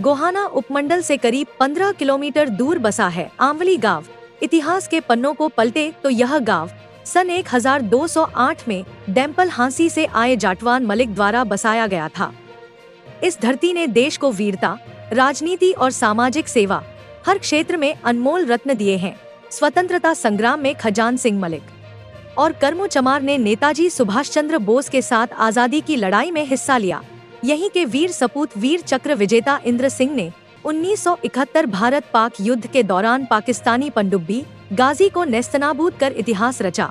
गोहाना उपमंडल से करीब 15 किलोमीटर दूर बसा है आंवली गांव। इतिहास के पन्नों को पलटे तो यह गांव सन 1208 में डैम्पल हांसी से आए जाटवान मलिक द्वारा बसाया गया था। इस धरती ने देश को वीरता, राजनीति और सामाजिक सेवा हर क्षेत्र में अनमोल रत्न दिए हैं। स्वतंत्रता संग्राम में खजान सिंह मलिक और करमू चमार ने नेताजी सुभाष चंद्र बोस के साथ आजादी की लड़ाई में हिस्सा लिया। यहीं के वीर सपूत वीर चक्र विजेता इंद्र सिंह ने 1971 भारत पाक युद्ध के दौरान पाकिस्तानी पनडुब्बी गाजी को नेस्तनाबूद कर इतिहास रचा।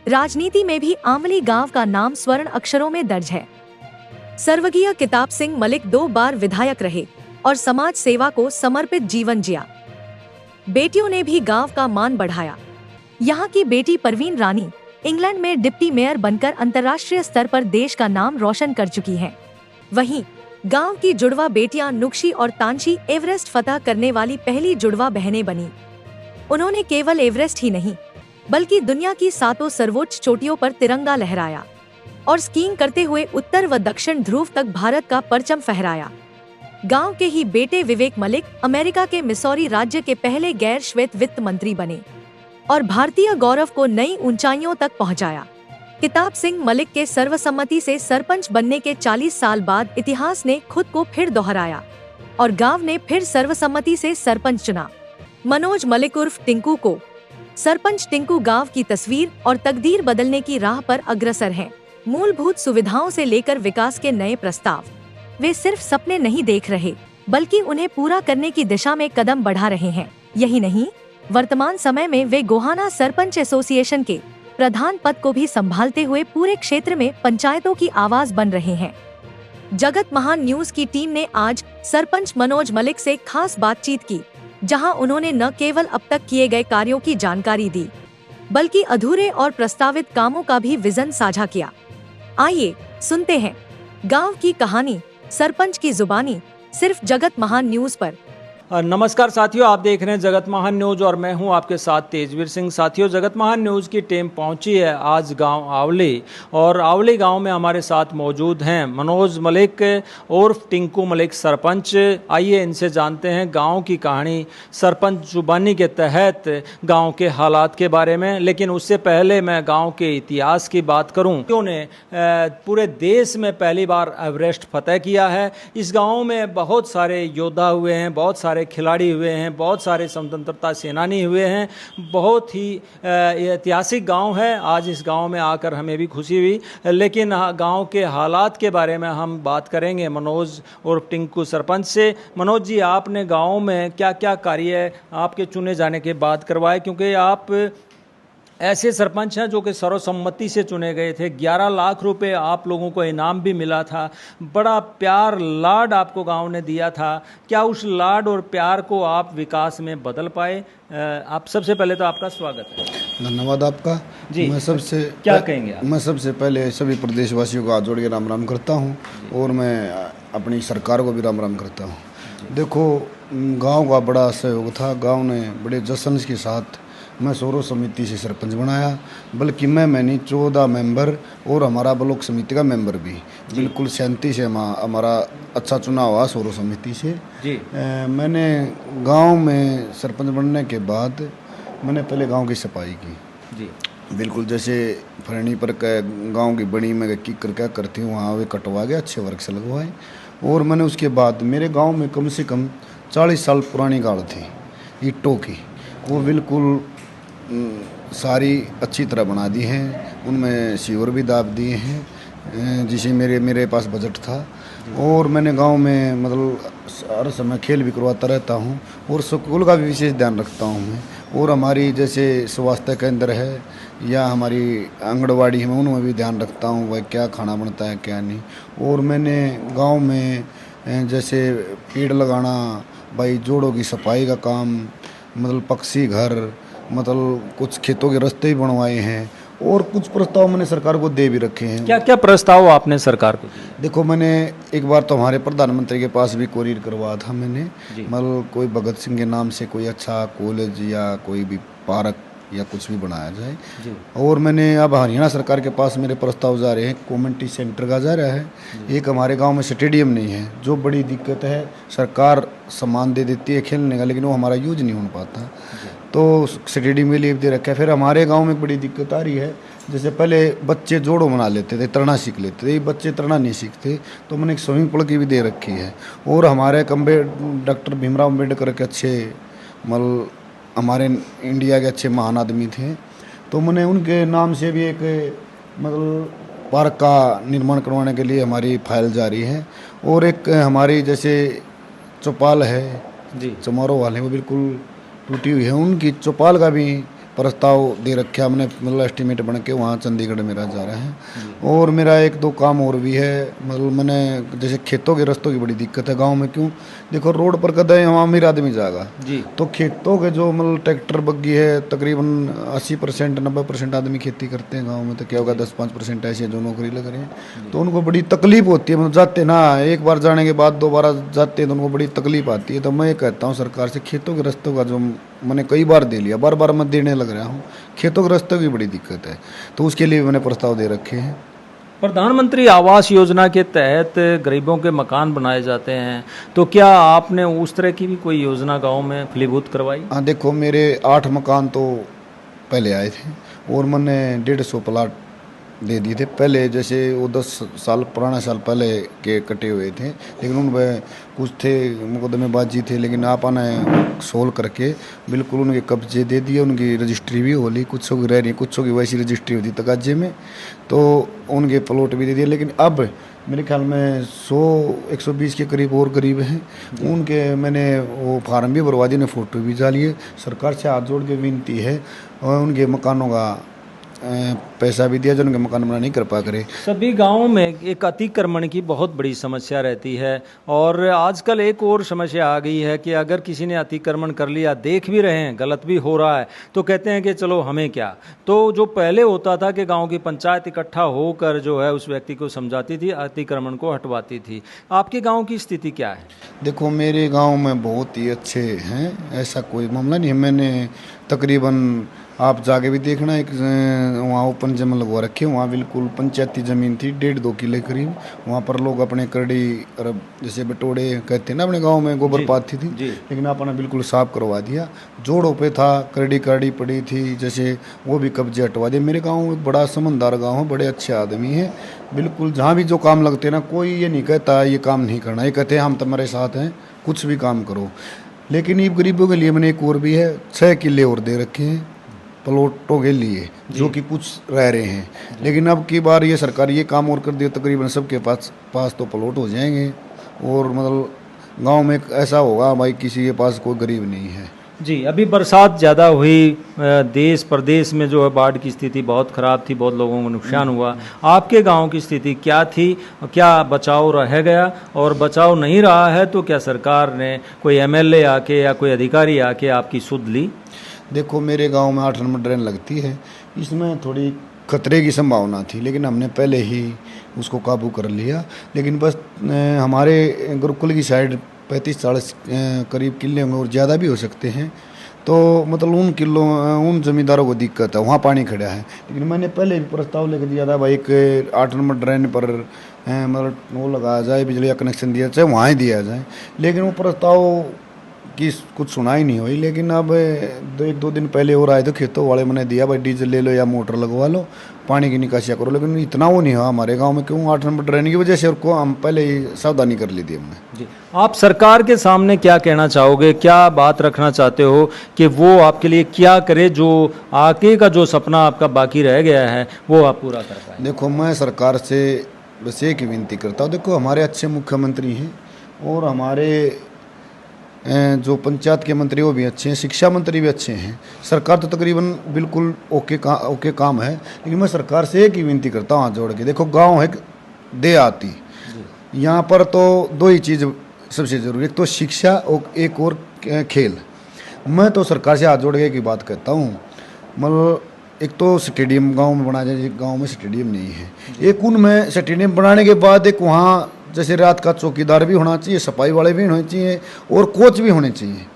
राजनीति में भी आंवली गांव का नाम स्वर्ण अक्षरों में दर्ज है। स्वर्गीय किताब सिंह मलिक 2 बार विधायक रहे और समाज सेवा को समर्पित जीवन जिया। बेटियों ने भी गांव का मान बढ़ाया। यहाँ की बेटी परवीन रानी इंग्लैंड में डिप्टी मेयर बनकर अंतर्राष्ट्रीय स्तर पर देश का नाम रोशन कर चुकी हैं। वहीं गांव की जुड़वा बेटियां नुक्शी और तांशी एवरेस्ट फतह करने वाली पहली जुड़वा बहनें बनी। उन्होंने केवल एवरेस्ट ही नहीं बल्कि दुनिया की 7 सर्वोच्च चोटियों पर तिरंगा लहराया और स्कीइंग करते हुए उत्तर व दक्षिण ध्रुव तक भारत का परचम फहराया। गांव के ही बेटे विवेक मलिक अमेरिका के मिसौरी राज्य के पहले गैर श्वेत वित्त मंत्री बने और भारतीय गौरव को नई ऊंचाइयों तक पहुंचाया। किताब सिंह मलिक के सर्वसम्मति से सरपंच बनने के 40 साल बाद इतिहास ने खुद को फिर दोहराया और गांव ने फिर सर्वसम्मति से सरपंच चुना। मनोज मलिक उर्फ टिंकू को सरपंच टिंकू गांव की तस्वीर और तकदीर बदलने की राह पर अग्रसर हैं। मूलभूत सुविधाओं से लेकर विकास के नए प्रस्ताव, वे सिर्फ सपने नहीं देख रहे बल्कि उन्हें पूरा करने की दिशा में कदम बढ़ा रहे हैं। यही नहीं, वर्तमान समय में वे गोहाना सरपंच एसोसिएशन के प्रधान पद को भी संभालते हुए पूरे क्षेत्र में पंचायतों की आवाज बन रहे हैं। जगत महान न्यूज की टीम ने आज सरपंच मनोज मलिक से खास बातचीत की, जहां उन्होंने न केवल अब तक किए गए कार्यों की जानकारी दी बल्कि अधूरे और प्रस्तावित कामों का भी विजन साझा किया। आइए सुनते हैं गांव की कहानी सरपंच की जुबानी, सिर्फ जगत महान न्यूज पर। नमस्कार साथियों, आप देख रहे हैं जगत महान न्यूज और मैं हूं आपके साथ तेजवीर सिंह। साथियों, जगत महान न्यूज की टीम पहुंची है आज गांव आंवली और आंवली गांव में हमारे साथ मौजूद हैं मनोज मलिक उर्फ टिंकू मलिक सरपंच। आइए इनसे जानते हैं गांव की कहानी, सरपंच जुबानी के तहत गांव के हालात के बारे में। लेकिन उससे पहले मैं गाँव के इतिहास की बात करूँ। उन्होंने पूरे देश में पहली बार एवरेस्ट फतह किया है। इस गाँव में बहुत सारे योद्धा हुए हैं, बहुत सारे खिलाड़ी हुए हैं, बहुत सारे स्वतंत्रता सेनानी हुए हैं। बहुत ही ऐतिहासिक गांव है। आज इस गांव में आकर हमें भी खुशी हुई। लेकिन गांव के हालात के बारे में हम बात करेंगे मनोज और टिंकू सरपंच से। मनोज जी, आपने गांव में क्या क्या कार्य आपके चुने जाने के बाद करवाए, क्योंकि आप ऐसे सरपंच हैं जो कि सर्वसम्मति से चुने गए थे। 11 लाख रुपए आप लोगों को इनाम भी मिला था। बड़ा प्यार लाड आपको गांव ने दिया था। क्या उस लाड और प्यार को आप विकास में बदल पाए? आप सबसे पहले तो आपका स्वागत है। धन्यवाद आपका जी। मैं सबसे क्या कहेंगे आप? मैं सबसे पहले सभी प्रदेशवासियों को हाथ जोड़ के राम राम करता हूं और मैं अपनी सरकार को भी राम राम करता हूं। देखो, गांव का बड़ा सहयोग था। गांव ने बड़े जश्न के साथ मैं सोरो समिति से सरपंच बनाया, बल्कि मैं नहीं 14 मेंबर और हमारा ब्लॉक समिति का मेंबर भी बिल्कुल शांति से हमारा अच्छा चुनाव हुआ सोरो समिति से जी। मैंने गांव में सरपंच बनने के बाद मैंने पहले गांव की सफाई की जी। बिल्कुल जैसे फरनी पर गांव की बड़ी में कीकर क्या करती हूँ वहाँ वे कटवा के अच्छे वर्क से लगवाए। और मैंने उसके बाद मेरे गाँव में कम से कम 40 साल पुरानी गाड़ थी ईंटों की, वो बिल्कुल सारी अच्छी तरह बना दी हैं। उनमें सीवर भी दाब दिए हैं, जिसे मेरे पास बजट था। और मैंने गांव में मतलब हर समय खेल भी करवाता रहता हूं और स्कूल का भी विशेष ध्यान रखता हूं मैं। और हमारी जैसे स्वास्थ्य केंद्र है या हमारी आंगनबाड़ी है, मैं उनमें भी ध्यान रखता हूं वह क्या खाना बनता है क्या नहीं। और मैंने गाँव में जैसे पेड़ लगाना, भाई जोड़ों की सफाई का काम, मतलब पक्षी घर, मतलब कुछ खेतों के रास्ते भी बनवाए हैं और कुछ प्रस्ताव मैंने सरकार को दे भी रखे हैं। क्या क्या प्रस्ताव आपने सरकार को दिए? देखो, मैंने एक बार तो हमारे प्रधानमंत्री के पास भी कोरियर करवाया था मैंने, मतलब कोई भगत सिंह के नाम से कोई अच्छा कॉलेज या कोई भी पार्क या कुछ भी बनाया जाए। जी। और मैंने अब हरियाणा सरकार के पास मेरे प्रस्ताव जा रहे हैं, कम्युनिटी सेंटर का जा रहा है। एक हमारे गांव में स्टेडियम नहीं है, जो बड़ी दिक्कत है। सरकार सामान दे देती है खेलने का, लेकिन वो हमारा यूज नहीं हो पाता, तो स्टेडियम के लिए दे रखा है। फिर हमारे गांव में बड़ी दिक्कत आ रही है, जैसे पहले बच्चे जोड़ो बना लेते थे, तैरना सीख लेते थे, ये बच्चे तैरना नहीं सीखते, तो मैंने एक स्विमिंग पूल की भी दे रखी है। और हमारे डॉक्टर भीमराव अम्बेडकर के अच्छे मतलब हमारे इंडिया के अच्छे महान आदमी थे, तो मैंने उनके नाम से भी एक मतलब पार्क का निर्माण करवाने के लिए हमारी फाइल जारी है। और एक हमारी जैसे चौपाल है जी। चमारों वाले, वो बिल्कुल टूटी हुई है, उनकी चौपाल का भी प्रस्ताव दे रखा हमने, मतलब एस्टीमेट बन के वहाँ चंडीगढ़ मेरा जा रहा है। और मेरा एक दो काम और भी है, मतलब मैंने जैसे खेतों के रास्तों की बड़ी दिक्कत है गांव में। क्यों, देखो रोड पर कदम वहाँ अमीर आदमी जाएगा जी। तो खेतों के जो मतलब ट्रैक्टर बग्गी है, तकरीबन 80% 90% आदमी खेती करते हैं गाँव में, तो क्या होगा 10-5% ऐसे जो नौकरी लग रहे हैं, तो उनको बड़ी तकलीफ होती है। मतलब जाते ना, एक बार जाने के बाद दोबारा जाते हैं तो उनको बड़ी तकलीफ आती है। तो मैं कहता हूँ सरकार से, खेतों के रास्तों का जो मैंने कई बार दे लिया, बार बार मैं देने लग रहा हूँ, खेतों के रास्तों की बड़ी दिक्कत है, तो उसके लिए मैंने प्रस्ताव दे रखे हैं। प्रधानमंत्री आवास योजना के तहत गरीबों के मकान बनाए जाते हैं, तो क्या आपने उस तरह की भी कोई योजना गांव में फलीभूत करवाई? हाँ, देखो मेरे 8 मकान तो पहले आए थे, और मैंने 150 प्लाट दे दिए थे पहले। जैसे वो 10 साल पुराना साल पहले के कटे हुए थे, लेकिन उनमें कुछ थे मुकदमेबाजी थे, लेकिन आपने सोल्व करके बिल्कुल उनके कब्जे दे दिए। उनकी रजिस्ट्री भी हो ली, कुछ की रह रही, कुछ की वैसी रजिस्ट्री होती तकाजे में, तो उनके प्लॉट भी दे दिए। लेकिन अब मेरे ख्याल में 100-120 के करीब और गरीब हैं, उनके मैंने वो फार्म भी भरवा दिए, फ़ोटो भी डालिए। सरकार से हाथ जोड़ के विनती है, और उनके मकानों का पैसा भी दिया जो उनके मकान बना नहीं कर पा करे। सभी गांवों में एक अतिक्रमण की बहुत बड़ी समस्या रहती है, और आजकल एक और समस्या आ गई है कि अगर किसी ने अतिक्रमण कर लिया, देख भी रहे हैं गलत भी हो रहा है, तो कहते हैं कि चलो हमें क्या। तो जो पहले होता था कि गांव की पंचायत इकट्ठा होकर जो है उस व्यक्ति को समझाती थी, अतिक्रमण को हटवाती थी। आपके गाँव की स्थिति क्या है? देखो मेरे गांव में बहुत ही अच्छे हैं, ऐसा कोई मामला नहीं है। मैंने तकरीबन, आप जाके भी देखना, एक वहाँ ओपन जम लगवा रखे, वहाँ बिल्कुल पंचायती ज़मीन थी 1.5-2 किले करीब। वहाँ पर लोग अपने करड़ी और जैसे बटोड़े कहते हैं ना अपने गांव में, गोबर पाथी थी, लेकिन आपने बिल्कुल साफ करवा दिया। जोड़ों पे था, करड़ी पड़ी थी, जैसे वो भी कब्जे हटवा दिए। मेरे गाँव में बड़ा समझदार गाँव है, बड़े अच्छे आदमी हैं, बिल्कुल जहाँ भी जो काम लगते हैं ना, कोई ये नहीं कहता ये काम नहीं करना, ये कहते हैं हम तुम्हारे साथ हैं, कुछ भी काम करो। लेकिन ये गरीबों के लिए मैंने एक और भी है, 6 किले और दे रखे हैं प्लॉटों के लिए, जो कि कुछ रह रहे हैं। लेकिन अब की बार ये सरकार ये काम और कर दिया, तकरीबन सबके पास तो प्लॉट हो जाएंगे, और मतलब गांव में ऐसा होगा भाई किसी के पास कोई गरीब नहीं है। जी, अभी बरसात ज़्यादा हुई, देश प्रदेश में जो है बाढ़ की स्थिति बहुत ख़राब थी, बहुत लोगों को नुकसान हुआ। आपके गांव की स्थिति क्या थी? क्या बचाव रह गया, और बचाव नहीं रहा है तो क्या सरकार ने कोई एमएलए आके या कोई अधिकारी आके आपकी सुध ली? देखो मेरे गांव में 8 नंबर ड्रेन लगती है, इसमें थोड़ी खतरे की संभावना थी, लेकिन हमने पहले ही उसको काबू कर लिया। लेकिन बस हमारे गुरुकुल की साइड 35-40 करीब किले होंगे, और ज़्यादा भी हो सकते हैं, तो मतलब उन ज़मींदारों को दिक्कत है, वहाँ पानी खड़ा है। लेकिन मैंने पहले भी प्रस्ताव लेकर दिया था भाई, एक 8 नंबर ड्रेन पर मतलब वो लगाया जाए, बिजली का कनेक्शन दिया जाए, वहाँ ही दिया जाए। लेकिन वो प्रस्ताव की कुछ सुनाई नहीं हुई। लेकिन अब 1-2 दिन पहले और आए तो खेतों वाले मैंने दिया भाई, डीजल ले लो या मोटर लगवा लो, पानी की निकासियाँ करो। लेकिन इतना वो नहीं हुआ हमारे गांव में, क्यों 8 नंबर ड्रेन की वजह से, और को हम पहले ही सावधानी कर ली थी हमने। जी, आप सरकार के सामने क्या कहना चाहोगे, क्या बात रखना चाहते हो कि वो आपके लिए क्या करे, जो आगे का जो सपना आपका बाकी रह गया है वो आप पूरा कर पाए? देखो मैं सरकार से बस एक ही विनती करता हूँ, देखो हमारे अच्छे मुख्यमंत्री हैं, और हमारे जो पंचायत के मंत्री वो भी अच्छे हैं, शिक्षा मंत्री भी अच्छे हैं, सरकार तो तकरीबन बिल्कुल ओके काम है। लेकिन मैं सरकार से एक ही विनती करता हूँ हाथ जोड़ के, देखो गांव है देहाती, यहाँ पर तो 2 ही चीज़ सबसे ज़रूरी, एक तो शिक्षा और एक और खेल। मैं तो सरकार से हाथ जोड़ के एक ही बात कहता हूँ, मतलब एक तो स्टेडियम गांव में बनाया जाए, गांव में स्टेडियम नहीं है, एक उनमें स्टेडियम बनाने के बाद एक वहाँ जैसे रात का चौकीदार भी होना चाहिए, सफाई वाले भी होने चाहिए, और कोच भी होने चाहिए।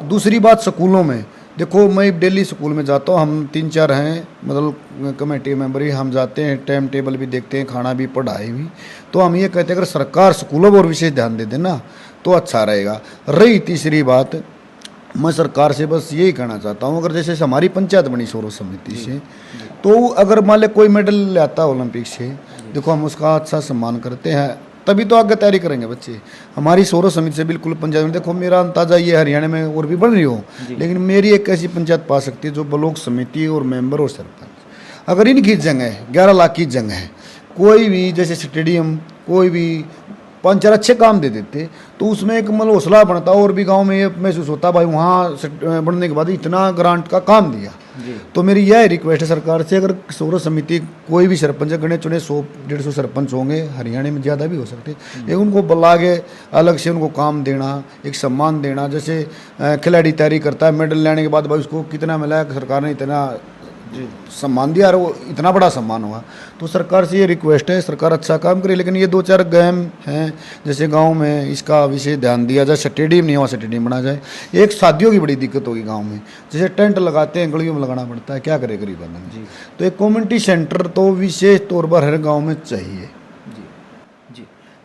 दूसरी बात, स्कूलों में देखो मैं डेली स्कूल में जाता हूँ, हम 3-4 हैं मतलब कमेटी मेंबर ही, हम जाते हैं, टाइम टेबल भी देखते हैं, खाना भी, पढ़ाई भी। तो हम ये कहते हैं अगर सरकार स्कूलों पर विशेष ध्यान दे देना तो अच्छा रहेगा। रही तीसरी बात, मैं सरकार से बस यही कहना चाहता हूँ, अगर जैसे हमारी पंचायत बनी सौर समिति से, तो अगर मान ले कोई मेडल लाता है ओलंपिक से, देखो हम उसका अच्छा सम्मान करते हैं, तभी तो आगे तैयारी करेंगे बच्चे। हमारी सौर समिति से बिल्कुल पंचायत में, देखो मेरा अंदाजा ये हरियाणा में और भी बन रही हो, लेकिन मेरी एक ऐसी पंचायत पा सकती है जो ब्लॉक समिति और मेंबर और सरपंच, अगर इनकी जंग है 11 लाख की जंग है, कोई भी जैसे स्टेडियम, कोई भी 5-4 अच्छे काम दे देते तो उसमें एक मतलब हौसला बनता, और भी गांव में ये महसूस होता भाई वहाँ बनने के बाद इतना ग्रांट का काम दिया। तो मेरी यह रिक्वेस्ट है सरकार से, अगर सौर समिति कोई भी सरपंच गणे चुने 100-150 सरपंच होंगे, हरियाणा में ज़्यादा भी हो सकते, एक उनको बुला के अलग से उनको काम देना, एक सम्मान देना। जैसे खिलाड़ी तैयारी करता है, मेडल लेने के बाद भाई उसको कितना मिला, सरकार ने इतना सम्मान दिया, और वो इतना बड़ा सम्मान हुआ। तो सरकार से ये रिक्वेस्ट है, सरकार अच्छा काम करे, लेकिन ये 2-4 गहम हैं, जैसे गांव में इसका विशेष ध्यान दिया जाए, स्टेडियम नहीं हुआ स्टेडियम बना जाए। एक शादियों की बड़ी दिक्कत होगी गांव में, जैसे टेंट लगाते हैं गलियों में लगाना पड़ता है, क्या करे गरीब आदमी। तो एक कम्युनिटी सेंटर तो विशेष तौर पर हर गाँव में चाहिए।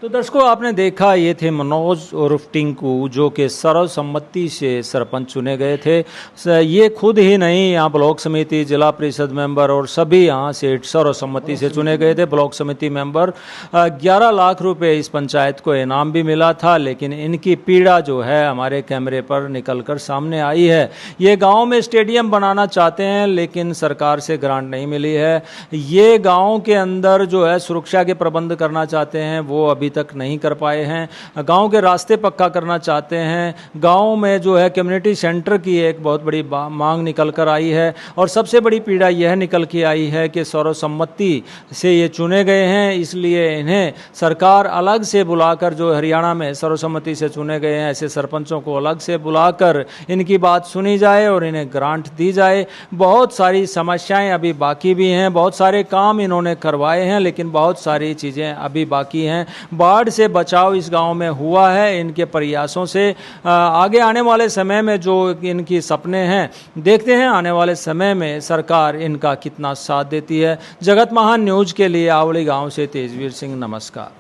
तो दर्शकों, आपने देखा ये थे मनोज उर्फ टिंकू, जो कि सर्वसम्मति से सरपंच चुने गए थे। ये खुद ही नहीं, यहाँ ब्लॉक समिति, जिला परिषद मेंबर और सभी यहाँ से सर्वसम्मति से चुने गए थे ब्लॉक समिति मेंबर। 11 लाख रुपए इस पंचायत को इनाम भी मिला था, लेकिन इनकी पीड़ा जो है हमारे कैमरे पर निकल कर सामने आई है। ये गाँव में स्टेडियम बनाना चाहते हैं, लेकिन सरकार से ग्रांट नहीं मिली है। ये गाँव के अंदर जो है सुरक्षा के प्रबंध करना चाहते हैं, वो अभी तक नहीं कर पाए हैं। गांव के रास्ते पक्का करना चाहते हैं। गांव में जो है कम्युनिटी सेंटर की एक बहुत बड़ी मांग निकल कर आई है, और सबसे बड़ी पीड़ा यह निकल के आई है कि सर्वसम्मति से ये चुने गए हैं, इसलिए इन्हें सरकार अलग से बुलाकर, जो हरियाणा में सर्वसम्मति से चुने गए हैं ऐसे सरपंचों को अलग से बुलाकर इनकी बात सुनी जाए और इन्हें ग्रांट दी जाए। बहुत सारी समस्याएं अभी बाकी भी हैं, बहुत सारे काम इन्होंने करवाए हैं, लेकिन बहुत सारी चीज़ें अभी बाकी हैं। बाढ़ से बचाव इस गांव में हुआ है इनके प्रयासों से। आगे आने वाले समय में जो इनकी सपने हैं, देखते हैं आने वाले समय में सरकार इनका कितना साथ देती है। जगत महान न्यूज़ के लिए आवली गांव से तेजवीर सिंह, नमस्कार।